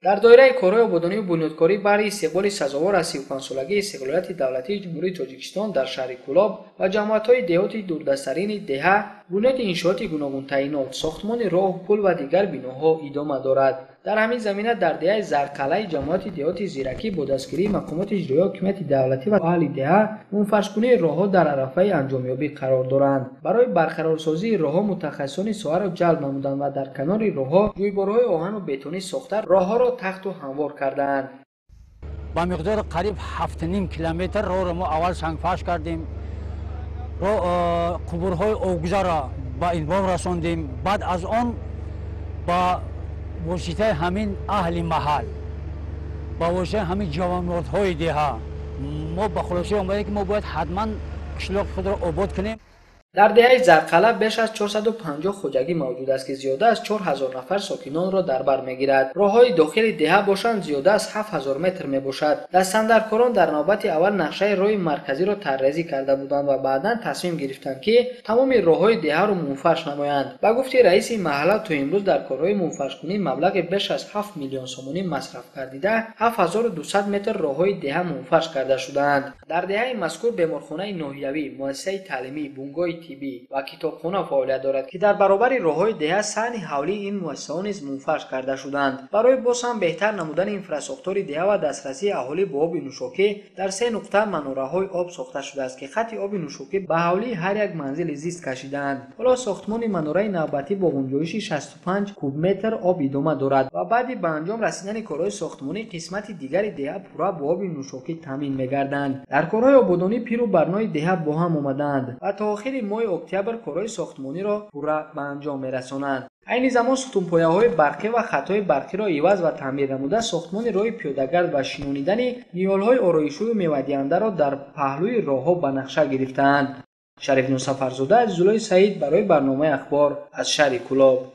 در دایره کارهای آبادانی و بنیادکاری برای استقبال سزاوار از 35 سالگی استقلالیت دولتی جمهوری تاجیکستان در شهر کولاب و جماعت‌های دهاتی دوردستترین دهه بنیاد انشاءات گوناگون تعیینات، ساختمان راه، پل و دیگر بناها ادامه دارد. در همین زمینه در دهه زرقلعه جماعت دهاتی زیرکی با دستگیری مقامات اجرایی حکومت دولتی و اهل دهه منفرش‌کنی راه‌ها در عرصه انجامیابی قرار دارند. برای برقرارسازی راه‌ها متخصصان ساحه را جلب نمودند و در کنار راه‌ها جویبارهای آهن و بتونی ساخته راه‌ها را تخت و هموار کردند. با مقدار قریب 7.5 کیلومتر راه را ما اول سنگفرش کردیم. قبورهای آبگذر را با انبام رساندیم. بعد از آن با واسطه همین اهل محل با واسطه همین جوانمردهای دهه ما به خلاصه آمده که ما باید حتما قشلاق خود را آباد کنیم. در دهه زرقلعه بیش از 450 خواجگی موجود است که زیاده از 4000 نفر ساکنان را در بر میگیرد. راههای داخل دهه باشند زیاده از 7000 متر میباشد. دستاندرکاران در نوبت اول نقشه راه مرکزی را طراحی کرده بودند و بعدا تصمیم گرفتند که تمام راههای دهه را منفرش نمایند. با گفته رئیس محله تا امروز در کارهای منفرش‌کنی مبلغ بیش از 7 میلیون سومانی مصرف گردیده 7200 متر راههای دهه منفرش کرده شدند. در دهه مذکور بیمارخانه ناحیوی، مؤسسه تعلیمی، بنگاه طبی و کتابخانه فعالیت دارد که در برابر راههای دهه سهم حولی این مؤسسه‌ها نیز منفرش کرده شدند. برای باز هم بهتر نمودن اینفراستراکچور دهه و دسترسی اهالی به آب نوشابه در 3 نقطه مناره‌های آب ساخته شده است که خط آب نوشابه به حولی هر یک منزل زیست کشیدند. حالا ساختمان مناره نوبتی با گنجایش 65 کوب متر آب ادامه دارد و بعد به انجام رسیدن کارهای ساختمانی قسمت دیگر دهه پورا با آب نوشابه تامین می‌گردند. در کارهای آبادانی پیر و برنای دهه با هم آمدند و تا آخر ماه اکتبر کارهای ساختمانی را پورا به انجام می‌رسانند. این زمان ستونپایه‌های برقی و خط‌های برقی را عوض و تعمیر نموده ساختمان راه پیاده‌گرد و شنانیدن نیال‌های آرایشی و میوه‌دهنده را در پهلوی راه‌ها به نقشه گرفتند. شریف نوسفرزاده از زلای سعید برای برنامه اخبار از شهر کولاب.